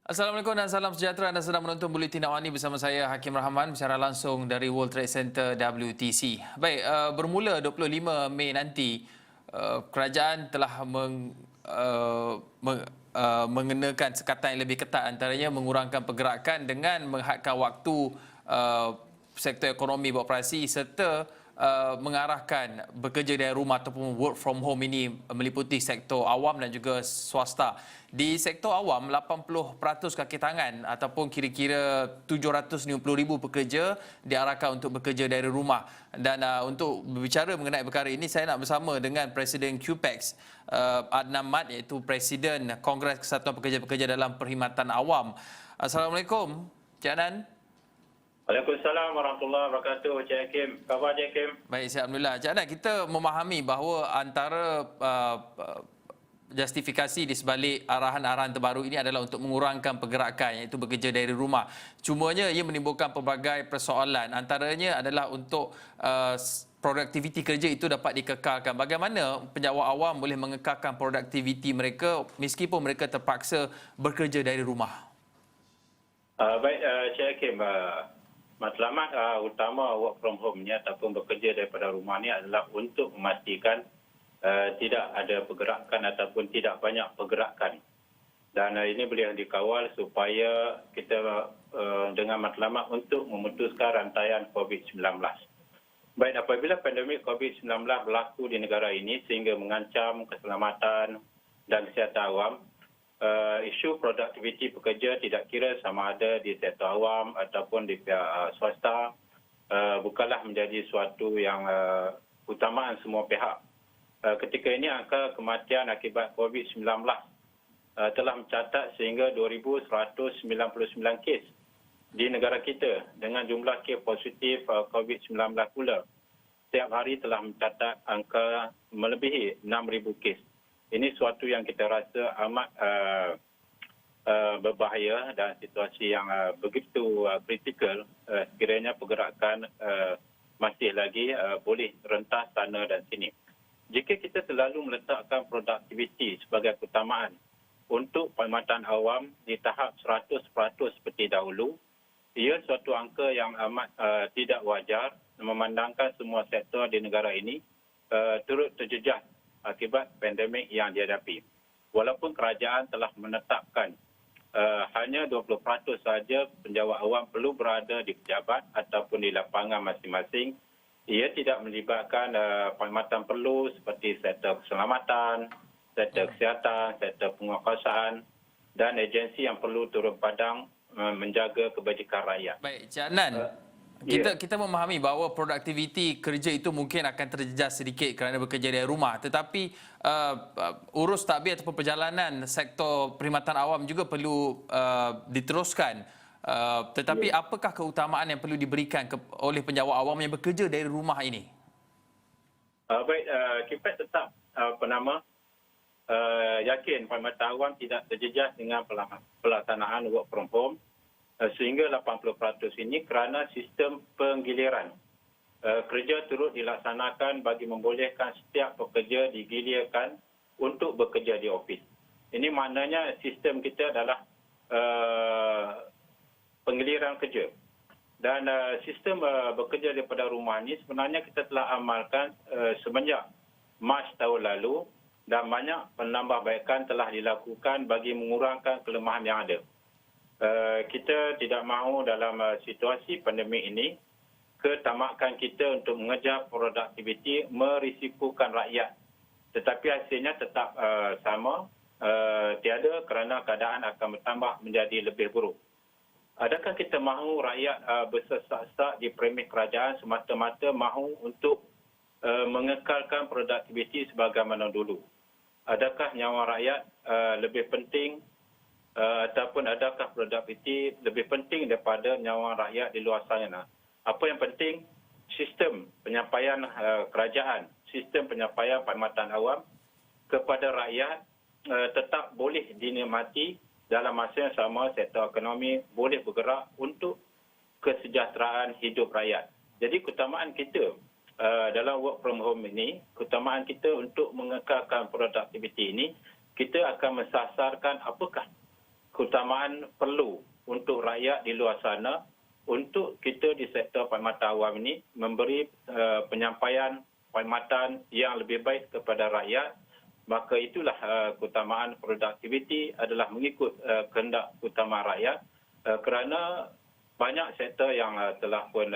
Assalamualaikum dan salam sejahtera. Anda sedang menonton Buletin Awani bersama saya Hakim Rahman bersiaran langsung dari World Trade Center WTC. Baik, bermula 25 Mei nanti, kerajaan telah mengenakan sekatan yang lebih ketat, antaranya mengurangkan pergerakan dengan menghadkan waktu sektor ekonomi beroperasi serta mengarahkan bekerja dari rumah ataupun work from home ini meliputi sektor awam dan juga swasta. Di sektor awam, 80% kaki tangan ataupun kira-kira 750,000 pekerja diarahkan untuk bekerja dari rumah. Dan untuk berbicara mengenai perkara ini, saya nak bersama dengan Presiden QPEX, Adnan Mat, iaitu Presiden Kongres Kesatuan Pekerja-Pekerja dalam Perkhidmatan Awam. Assalamualaikum, Cik Adnan. Waalaikumsalam warahmatullahi wabarakatuh. Cik Hakim. Khabar Cik Hakim? Baik, Cik Alhamdulillah. Cik Adnan, kita memahami bahawa antara justifikasi di sebalik arahan-arahan terbaru ini adalah untuk mengurangkan pergerakan, iaitu bekerja dari rumah. Cumanya ia menimbulkan pelbagai persoalan. Antaranya adalah untuk produktiviti kerja itu dapat dikekalkan. Bagaimana penjawat awam boleh mengekalkan produktiviti mereka meskipun mereka terpaksa bekerja dari rumah? Baik, Cik Hakim. Matlamat utama work from home ni ataupun bekerja daripada rumah ni adalah untuk memastikan tidak ada pergerakan ataupun tidak banyak pergerakan. Dan ini boleh dikawal supaya kita dengan matlamat untuk memutuskan rantaian COVID-19. Baik, apabila pandemik COVID-19 berlaku di negara ini sehingga mengancam keselamatan dan kesihatan awam, isu produktiviti pekerja tidak kira sama ada di sektor awam ataupun di pihak swasta bukanlah menjadi suatu yang utamaan semua pihak. Ketika ini angka kematian akibat COVID-19 telah mencatat sehingga 2,199 kes di negara kita dengan jumlah kes positif COVID-19 pula. Setiap hari telah mencatat angka melebihi 6,000 kes. Ini suatu yang kita rasa amat berbahaya dan situasi yang begitu kritikal sekiranya pergerakan masih lagi boleh rentas sana dan sini. Jika kita selalu meletakkan produktiviti sebagai keutamaan untuk perkhidmatan awam di tahap 100% seperti dahulu, ia suatu angka yang amat tidak wajar memandangkan semua sektor di negara ini turut terjejas akibat pandemik yang dihadapi. Walaupun kerajaan telah menetapkan hanya 20% saja penjawat awam perlu berada di pejabat ataupun di lapangan masing-masing, ia tidak melibatkan perkhidmatan perlu seperti sektor keselamatan, sektor kesihatan, sektor penguasaan dan agensi yang perlu turun padang menjaga kebajikan rakyat. Baik, Cik Adnan. Kita memahami bahawa produktiviti kerja itu mungkin akan terjejas sedikit kerana bekerja dari rumah. Tetapi urus tadbir ataupun perjalanan sektor perkhidmatan awam juga perlu diteruskan. Tetapi apakah keutamaan yang perlu diberikan oleh penjawat awam yang bekerja dari rumah ini? Baik, kita tetap yakin perkhidmatan awam tidak terjejas dengan pelaksanaan work from home sehingga 80% ini kerana sistem penggiliran. Kerja turut dilaksanakan bagi membolehkan setiap pekerja digilirkan untuk bekerja di ofis. Ini maknanya sistem kita adalah penggiliran kerja. Dan sistem bekerja daripada rumah ini sebenarnya kita telah amalkan semenjak Mac tahun lalu dan banyak penambahbaikan telah dilakukan bagi mengurangkan kelemahan yang ada. Kita tidak mahu dalam situasi pandemik ini ketamakan kita untuk mengejar produktiviti merisikokan rakyat. Tetapi hasilnya tetap sama, tiada kerana keadaan akan bertambah menjadi lebih buruk. Adakah kita mahu rakyat bersesak-sesak di premis kerajaan semata-mata mahu untuk mengekalkan produktiviti sebagaimana dulu? Adakah nyawa rakyat lebih penting ataupun adakah produktiviti lebih penting daripada nyawa rakyat di luar sana? Apa yang penting, sistem penyampaian kerajaan, sistem penyampaian perkhidmatan awam kepada rakyat tetap boleh dinikmati dalam masa yang sama sektor ekonomi boleh bergerak untuk kesejahteraan hidup rakyat. Jadi keutamaan kita dalam work from home ini, keutamaan kita untuk mengekalkan produktiviti ini, kita akan mensasarkan apakah keutamaan keutamaan perlu untuk rakyat di luar sana, untuk kita di sektor perkhidmatan awam ini memberi penyampaian perkhidmatan yang lebih baik kepada rakyat, maka itulah keutamaan produktiviti adalah mengikut kehendak utama rakyat, kerana banyak sektor yang telah pun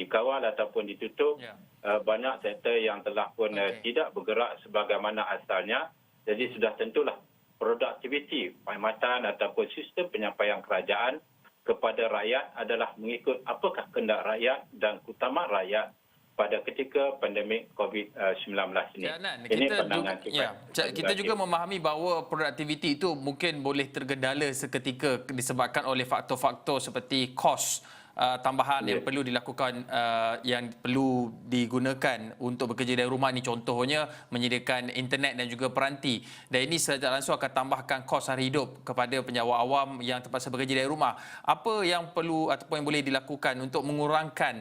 dikawal ataupun ditutup, banyak sektor yang telah pun tidak bergerak sebagaimana asalnya. Jadi sudah tentulah produktiviti perkhidmatan ataupun sistem penyampaian kerajaan kepada rakyat adalah mengikut apakah kehendak rakyat dan keutamaan rakyat pada ketika pandemik COVID-19 ini. Ini pandangan kita juga memahami bahawa produktiviti itu mungkin boleh tergendala seketika disebabkan oleh faktor-faktor seperti kos tambahan yang perlu dilakukan, yang perlu digunakan untuk bekerja dari rumah ni, contohnya menyediakan internet dan juga peranti, dan ini secara langsung akan tambahkan kos hari hidup kepada penjawat awam yang terpaksa bekerja dari rumah. Apa yang perlu ataupun yang boleh dilakukan untuk mengurangkan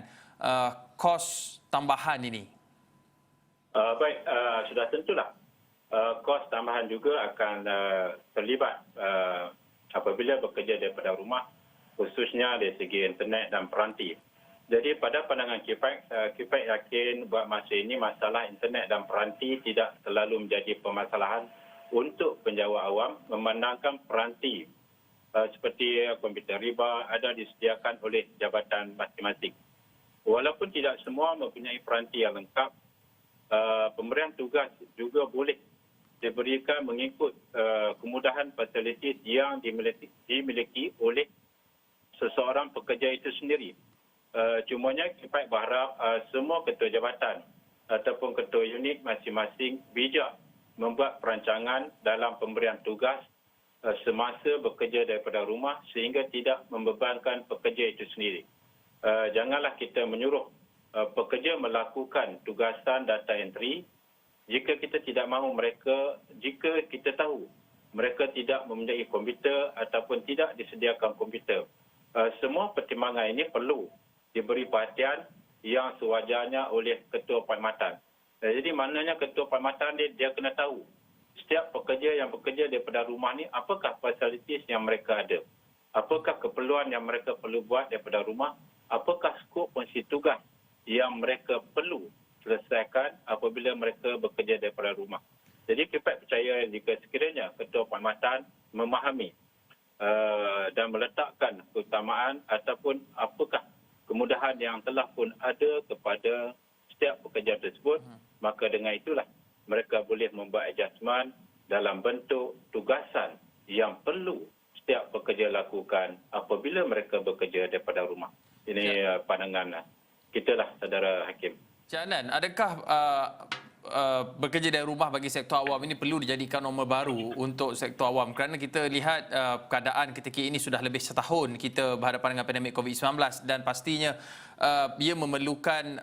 kos tambahan ini? Baik, sudah tentulah kos tambahan juga akan terlibat apabila bekerja daripada rumah, khususnya dari segi internet dan peranti. Jadi pada pandangan KIPEC yakin buat masa ini masalah internet dan peranti tidak terlalu menjadi permasalahan untuk penjawat awam, memandangkan peranti seperti komputer riba ada disediakan oleh jabatan masing-masing. Walaupun tidak semua mempunyai peranti yang lengkap, pemberian tugas juga boleh diberikan mengikut kemudahan fasilitis yang dimiliki oleh seseorang pekerja itu sendiri. Cumanya KIPEC berharap semua ketua jabatan ataupun ketua unit masing-masing bijak membuat perancangan dalam pemberian tugas semasa bekerja daripada rumah sehingga tidak membebankan pekerja itu sendiri. Janganlah kita menyuruh pekerja melakukan tugasan data entry jika kita tidak mahu mereka, jika kita tahu mereka tidak mempunyai komputer ataupun tidak disediakan komputer. Semua pertimbangan ini perlu diberi perhatian yang sewajarnya oleh ketua perkhidmatan. Jadi maknanya ketua perkhidmatan dia kena tahu setiap pekerja yang bekerja daripada rumah ni apakah fasilitis yang mereka ada, apakah keperluan yang mereka perlu buat daripada rumah, apakah skop fungsi tugas yang mereka perlu selesaikan apabila mereka bekerja daripada rumah. Jadi KIPEC percaya jika sekiranya ketua perkhidmatan memahami dan meletakkan keutamaan ataupun apakah kemudahan yang telah pun ada kepada setiap pekerja tersebut, maka dengan itulah mereka boleh membuat adjustment dalam bentuk tugasan yang perlu setiap pekerja lakukan apabila mereka bekerja daripada rumah. Ini pandangan kita lah, Saudara Hakim. Cik Adnan, adakah bekerja dari rumah bagi sektor awam ini perlu dijadikan norma baru untuk sektor awam, kerana kita lihat keadaan ketika ini sudah lebih setahun kita berhadapan dengan pandemik COVID-19 dan pastinya ia memerlukan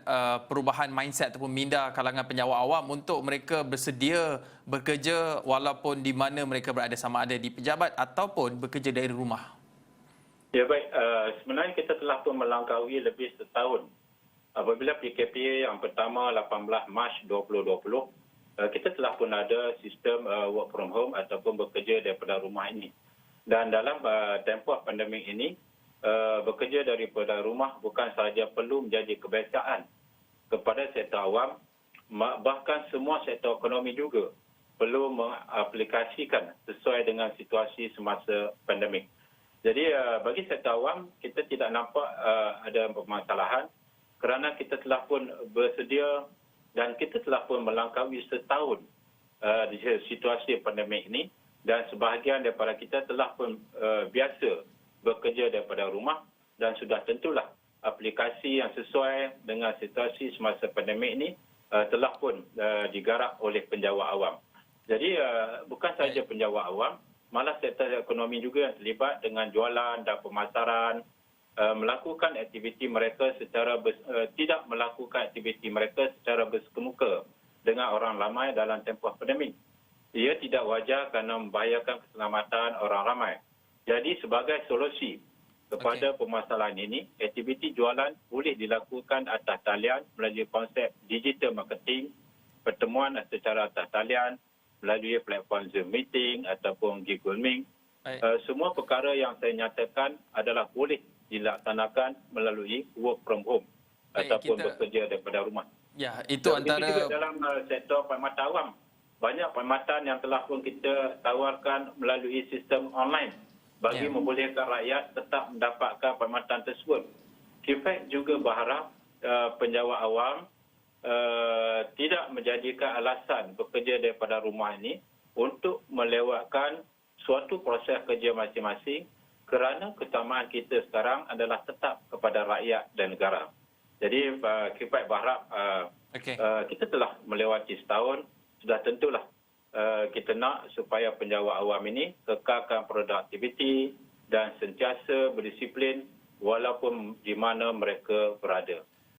perubahan mindset ataupun minda kalangan penjawat awam untuk mereka bersedia bekerja walaupun di mana mereka berada, sama ada di pejabat ataupun bekerja dari rumah. Ya baik, sebenarnya kita telah pun melangkaui lebih setahun. Apabila PKP yang pertama 18 Mac 2020, kita telah pun ada sistem work from home ataupun bekerja daripada rumah ini. Dan dalam tempoh pandemik ini, bekerja daripada rumah bukan sahaja perlu menjadi kebiasaan kepada sektor awam, bahkan semua sektor ekonomi juga perlu mengaplikasikan sesuai dengan situasi semasa pandemik. Jadi bagi sektor awam, kita tidak nampak ada permasalahan, kerana kita telah pun bersedia dan kita telah pun melangkaui setahun di situasi pandemik ini, dan sebahagian daripada kita telah pun biasa bekerja daripada rumah dan sudah tentulah aplikasi yang sesuai dengan situasi semasa pandemik ini telah pun digarap oleh penjawat awam. Jadi bukan sahaja penjawat awam, malah sektor ekonomi juga yang terlibat dengan jualan dan pemasaran, melakukan aktiviti mereka secara tidak melakukan aktiviti mereka secara bersekemuka dengan orang ramai dalam tempoh pandemik. Ia tidak wajar kerana membahayakan keselamatan orang ramai. Jadi sebagai solusi kepada permasalahan ini, aktiviti jualan boleh dilakukan atas talian melalui konsep digital marketing, pertemuan secara atas talian melalui platform Zoom meeting ataupun Google Meet. Baik. Semua perkara yang saya nyatakan adalah boleh dilaksanakan melalui work from home Baik, ataupun kita- bekerja daripada rumah. Ya, itu Dan begitu juga antara dalam sektor perkhidmatan awam. Banyak perkhidmatan yang telah pun kita tawarkan melalui sistem online bagi Ya. membolehkan rakyat tetap mendapatkan perkhidmatan tersebut. KIFAC juga berharap penjawat awam tidak menjadikan alasan bekerja daripada rumah ini untuk melewatkan suatu proses kerja masing-masing kerana keutamaan kita sekarang adalah tetap kepada rakyat dan negara. Jadi KIFAC berharap okey. kita telah melewati setahun, sudah tentulah kita nak supaya penjawat awam ini kekalkan produktiviti dan sentiasa berdisiplin walaupun di mana mereka berada.